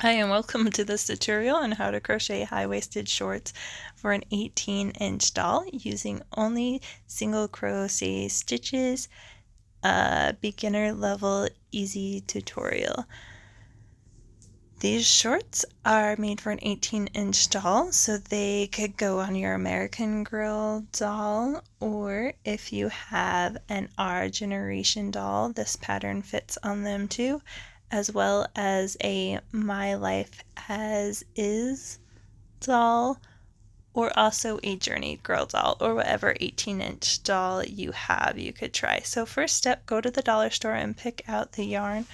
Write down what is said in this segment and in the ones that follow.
Hi and welcome to this tutorial on how to crochet high-waisted shorts for an 18-inch doll using only single crochet stitches, a beginner level easy tutorial. These shorts are made for an 18-inch doll, so they could go on your American Girl doll, or if you have an Our Generation doll, this pattern fits on them too, as well as a My Life As Is doll, or also a Journey Girl doll, or whatever 18-inch doll you have you could try. So first step, go to the dollar store and pick out the yarn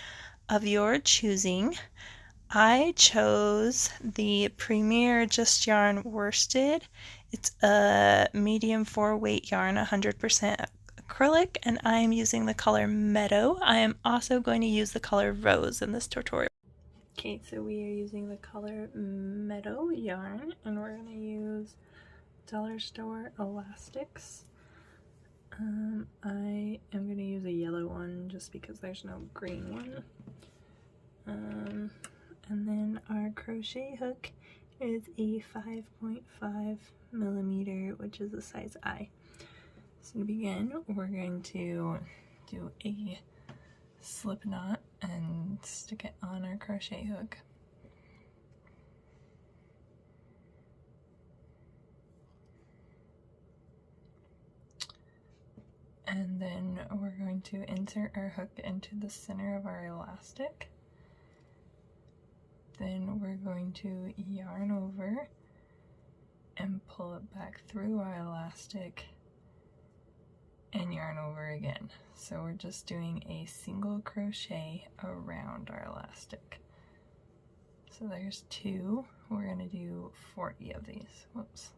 of your choosing. I chose the Premier Just Yarn Worsted. It's a medium 4-weight yarn, 100% acrylic, and I am using the color Meadow. I am also going to use the color Rose in this tutorial. Okay, so we are using the color Meadow yarn, and we're going to use dollar store elastics. I am going to use a yellow one just because there's no green one. And then our crochet hook is a 5.5 millimeter, which is a size I. So to begin, we're going to do a slip knot and stick it on our crochet hook. And then we're going to insert our hook into the center of our elastic. Then we're going to yarn over and pull it back through our elastic and yarn over again. So we're just doing a single crochet around our elastic. So there's 2. We're going to do 40 of these. Whoops.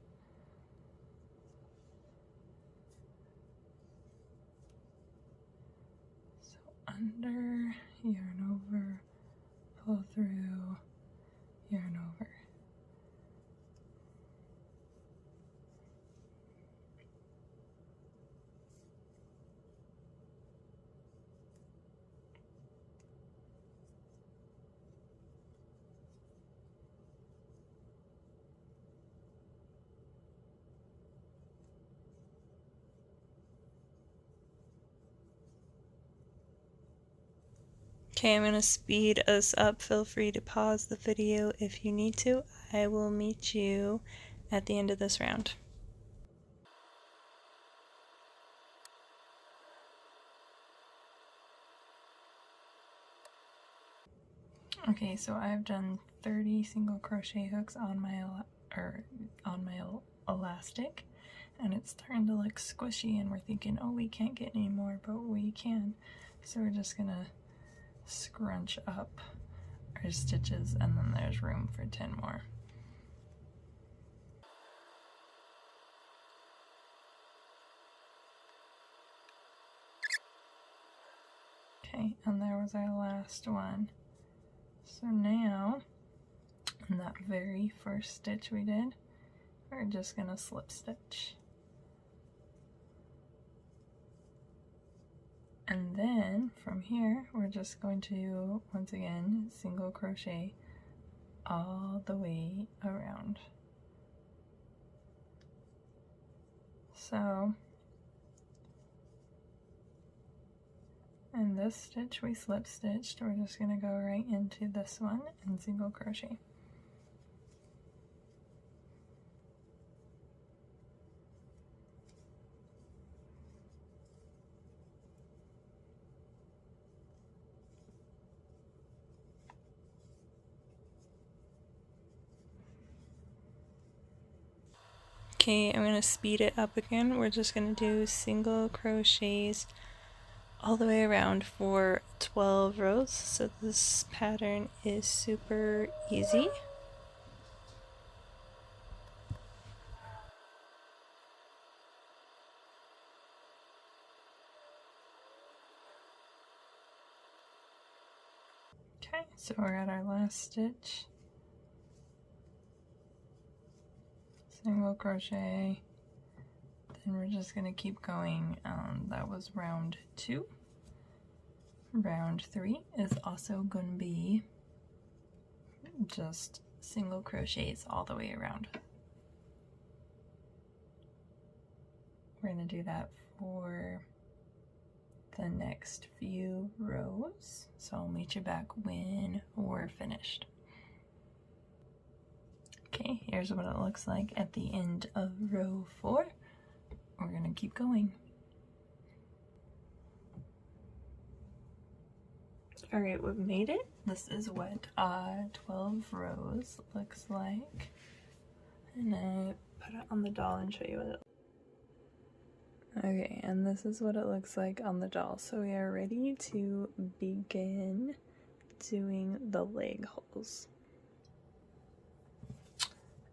So under, yarn over, pull through, yarn over. Okay, I'm going to speed us up. Feel free to pause the video if you need to. I will meet you at the end of this round. Okay, so I've done 30 single crochet hooks on my elastic, and it's starting to look squishy, and we're thinking, oh, we can't get any more, but we can. So we're just gonna scrunch up our stitches, and then there's room for 10 more. Okay, and there was our last one. So now, in that very first stitch we did, we're just gonna slip stitch. And then from here, we're just going to, once again, single crochet all the way around. So, in this stitch we slip stitched, we're just going to go right into this one and single crochet. Okay, I'm going to speed it up again. We're just going to do single crochets all the way around for 12 rows. So this pattern is super easy. Okay, so we're at our last stitch. Single crochet, then we're just going to keep going. That was round 2. Round 3 is also going to be just single crochets all the way around. We're going to do that for the next few rows, so I'll meet you back when we're finished. Okay, here's what it looks like at the end of row 4. We're going to keep going. Alright, we've made it. This is what 12 rows looks like. And I put it on the doll and show you what it looks like. Okay, and this is what it looks like on the doll. So we are ready to begin doing the leg holes.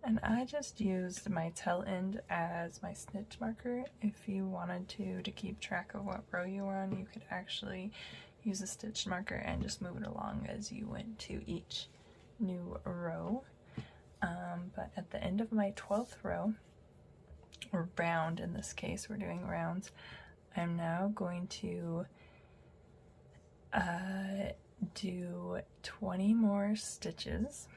And I just used my tail end as my stitch marker. If you wanted to keep track of what row you were on, you could actually use a stitch marker and just move it along as you went to each new row. But at the end of my 12th row, or round in this case, we're doing rounds, I'm now going to do 20 more stitches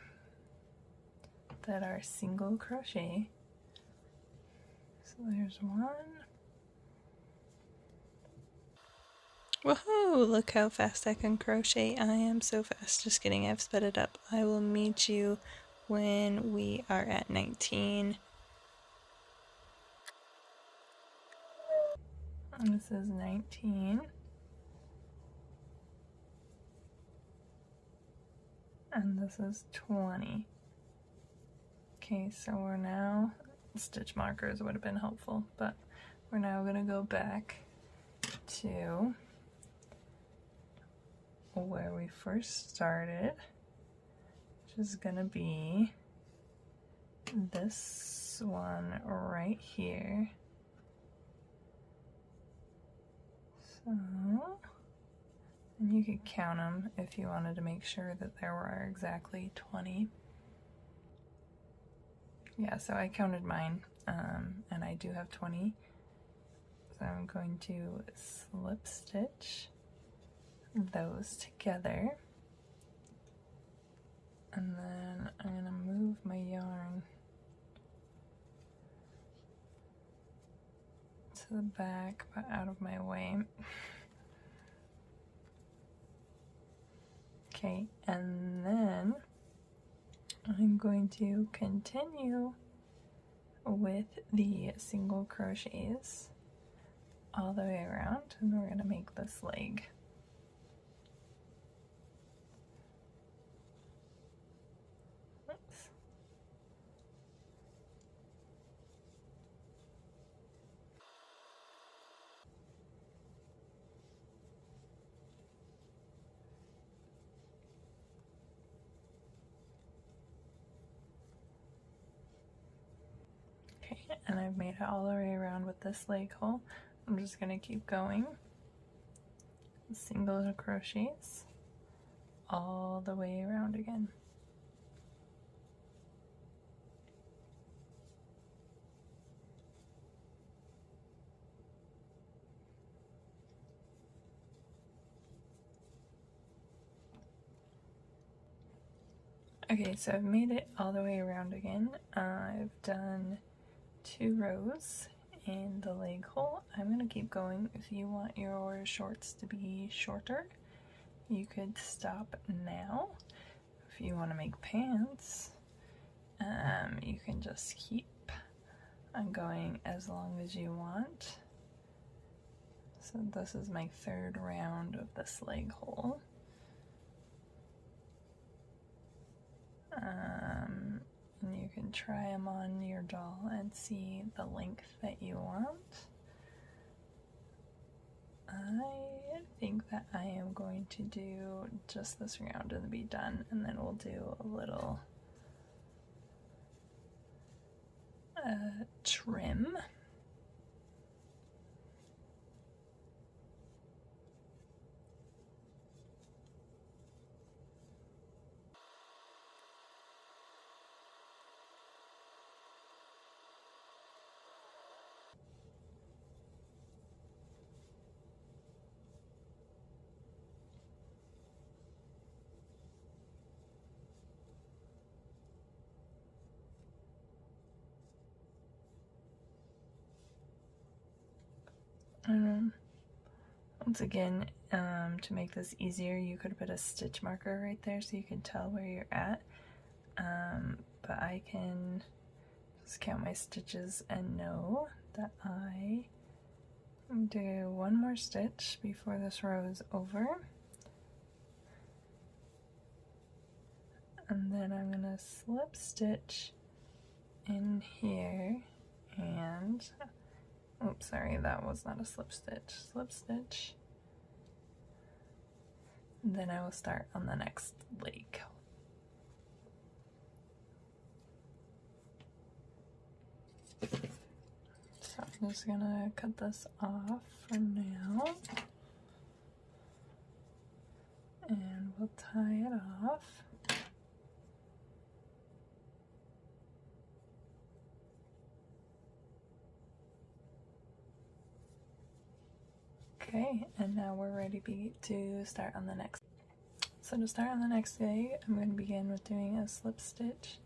that are single crochet. So there's one. Woohoo! Look how fast I can crochet. I am so fast. Just kidding, I've sped it up. I will meet you when we are at 19. This is 19. And this is 20. Okay, so we're now, stitch markers would have been helpful, but we're now going to go back to where we first started, which is going to be this one right here. So, and you could count them if you wanted to make sure that there were exactly 20. Yeah, so I counted mine, and I do have 20. So I'm going to slip stitch those together, and then I'm going to move my yarn to the back but out of my way. Okay, and then I'm going to continue with the single crochets all the way around, and we're going to make this leg. Oops. Okay, and I've made it all the way around with this leg hole. I'm just going to keep going. Single crochets all the way around again. Okay, so I've made it all the way around again. I've done 2 rows in the leg hole. I'm going to keep going. If you want your shorts to be shorter, you could stop now. If you want to make pants, you can just keep on going as long as you want. So this is my 3rd round of this leg hole. And you can try them on your doll and see the length that you want. I think that I am going to do just this round and be done, and then we'll do a little trim. Once again, to make this easier, you could put a stitch marker right there so you can tell where you're at. But I can just count my stitches and know that I do one more stitch before this row is over. And then I'm gonna slip stitch in here and, oops, sorry, that was not a slip stitch. And then I will start on the next leg. So I'm just gonna cut this off for now. And we'll tie it off. Okay, and now we're ready to start on the next. So to start on the next leg, I'm going to begin with doing a slip stitch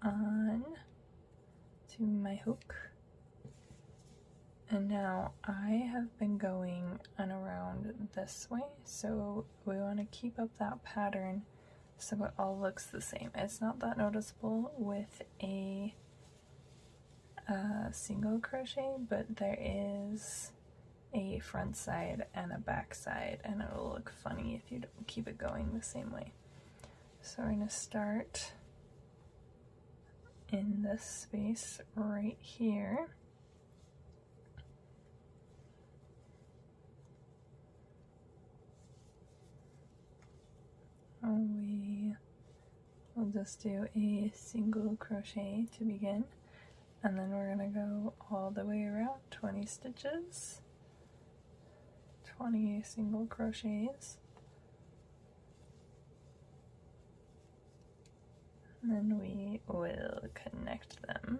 on to my hook. And now I have been going on around this way, so we want to keep up that pattern so it all looks the same. It's not that noticeable with a single crochet, but there is a front side and a back side, and it'll look funny if you don't keep it going the same way. So we're going to start in this space right here. We will just do a single crochet to begin, and then we're going to go all the way around 20 stitches. 20 single crochets, and then we will connect them.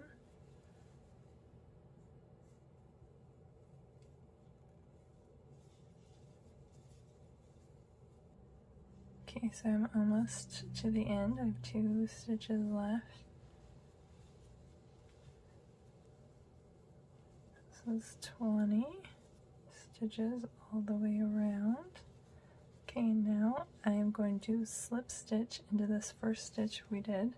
Okay, so I'm almost to the end. I have 2 stitches left. This is 20 stitches all the way around. Okay, now I am going to slip stitch into this first stitch we did,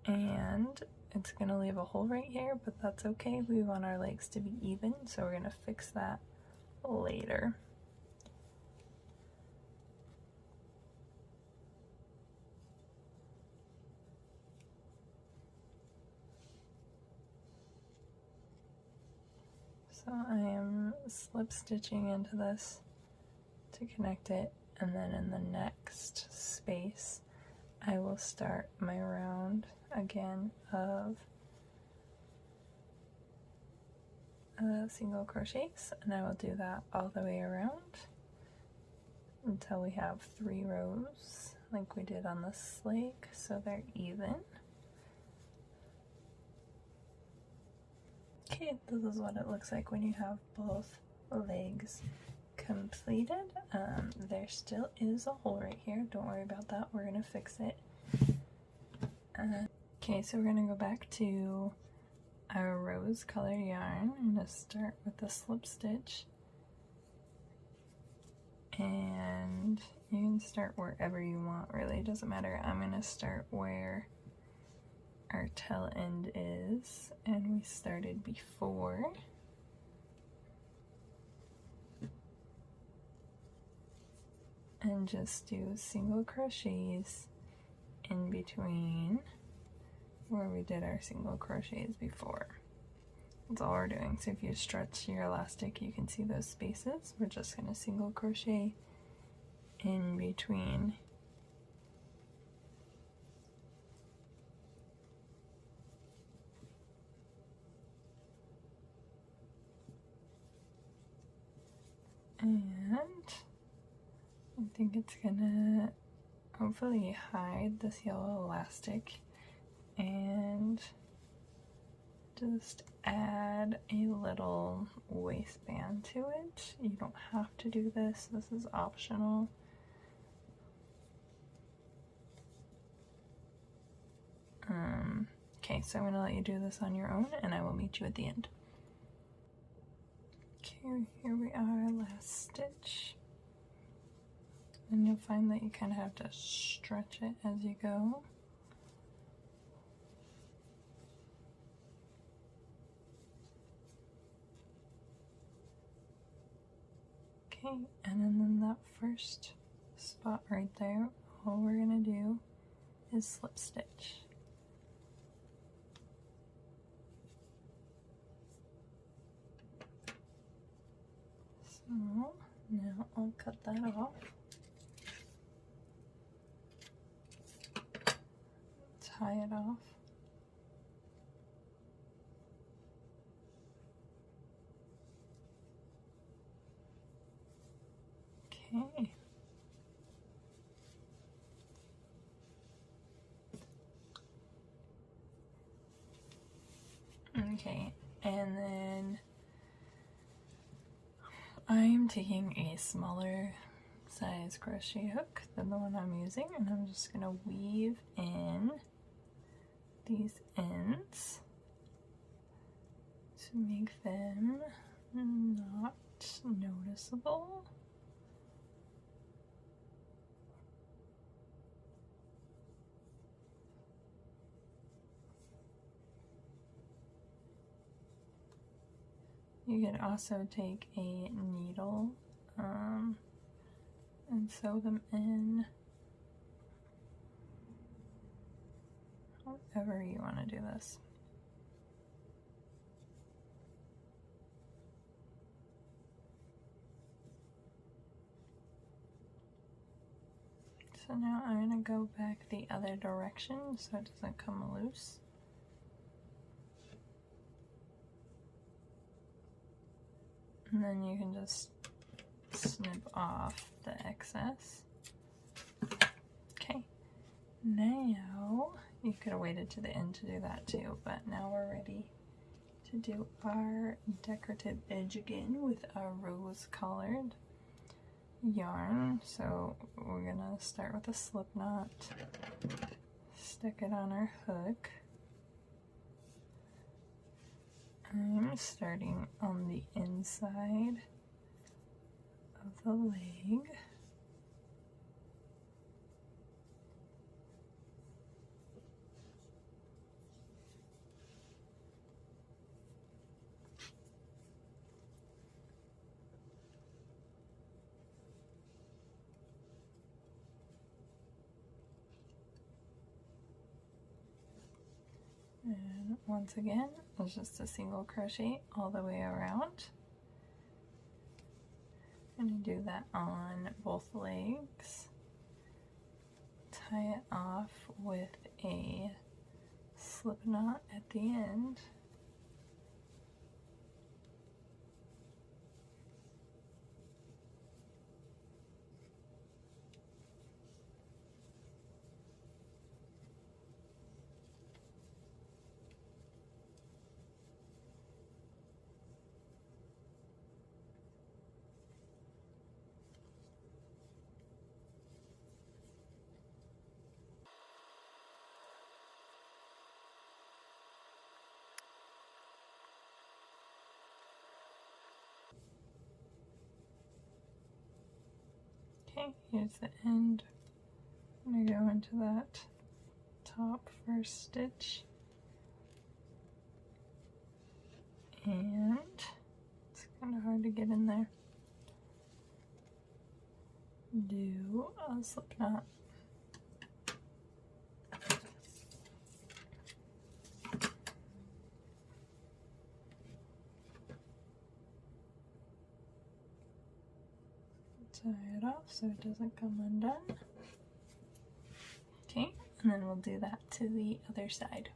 and it's going to leave a hole right here, but that's okay. We want our legs to be even, so we're going to fix that later. So I am slip stitching into this to connect it, and then in the next space I will start my round again of single crochets, and I will do that all the way around until we have 3 rows like we did on this leg, so they're even. Okay, this is what it looks like when you have both legs completed. There still is a hole right here. Don't worry about that. We're going to fix it. Okay, so we're going to go back to our rose color yarn. I'm going to start with the slip stitch. And you can start wherever you want, really. It doesn't matter. I'm going to start where our tail end is, and we started before. And just do single crochets in between where we did our single crochets before. That's all we're doing. So if you stretch your elastic, you can see those spaces. We're just going to single crochet in between. And I think it's gonna hopefully hide this yellow elastic and just add a little waistband to it. You don't have to do this. This is optional. Okay, so I'm going to let you do this on your own, and I will meet you at the end. Okay, here we are, last stitch. And you'll find that you kind of have to stretch it as you go. Okay, and then that first spot right there, all we're going to do is slip stitch. So now I'll cut that off. Tie it off. Okay. Okay, and then I'm taking a smaller size crochet hook than the one I'm using, and I'm just going to weave in these ends to make them not noticeable. You could also take a needle and sew them in however you want to do this. So now I'm going to go back the other direction so it doesn't come loose. And then you can just snip off the excess. Okay, now you could have waited to the end to do that too, but now we're ready to do our decorative edge again with our rose colored yarn. So we're gonna start with a slip knot, stick it on our hook. I'm starting on the inside of the leg. And once again, it's just a single crochet all the way around. I'm going to do that on both legs. Tie it off with a slip knot at the end. Okay, here's the end. I'm going to go into that top first stitch, and it's kind of hard to get in there. Do a slip knot. Tie it off so it doesn't come undone. Okay, and then we'll do that to the other side.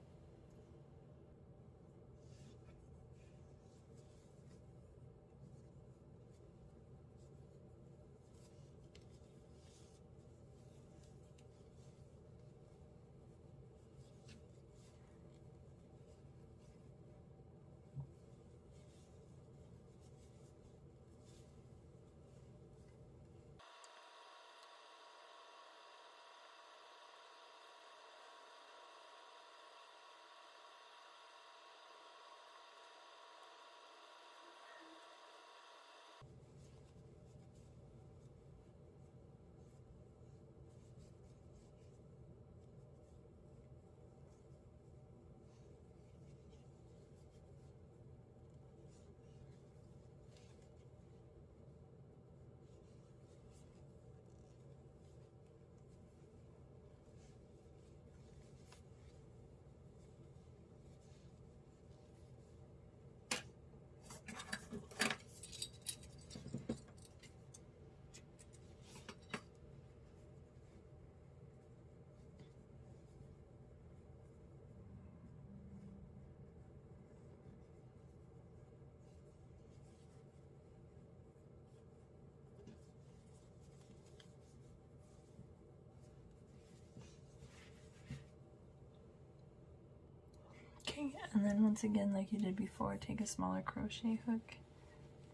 And then once again, like you did before, take a smaller crochet hook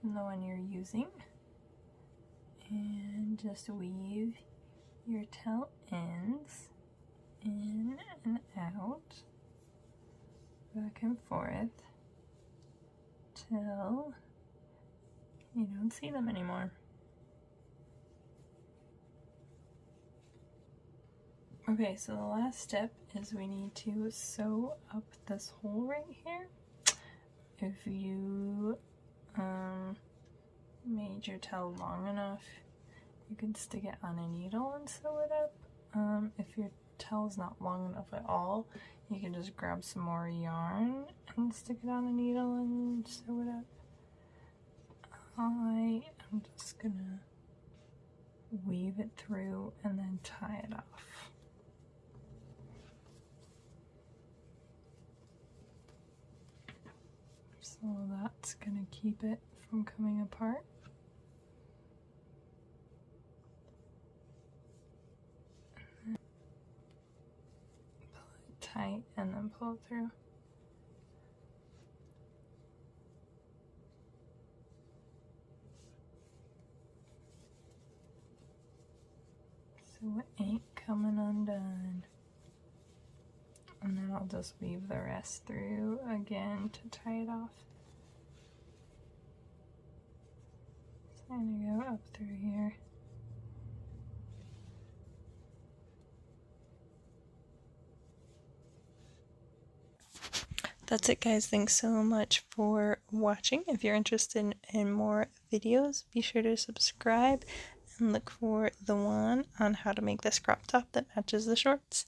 than the one you're using and just weave your tail ends in and out, back and forth, till you don't see them anymore. Okay, so the last step is we need to sew up this hole right here. If you made your tail long enough, you can stick it on a needle and sew it up. If your tail is not long enough at all, you can just grab some more yarn and stick it on a needle and sew it up. I am just gonna weave it through and then tie it off. So that's gonna keep it from coming apart. Pull it tight and then pull it through. So it ain't coming undone. And then I'll just weave the rest through again to tie it off. So I'm gonna go up through here. That's it, guys. Thanks so much for watching. If you're interested in more videos, be sure to subscribe and look for the one on how to make this crop top that matches the shorts.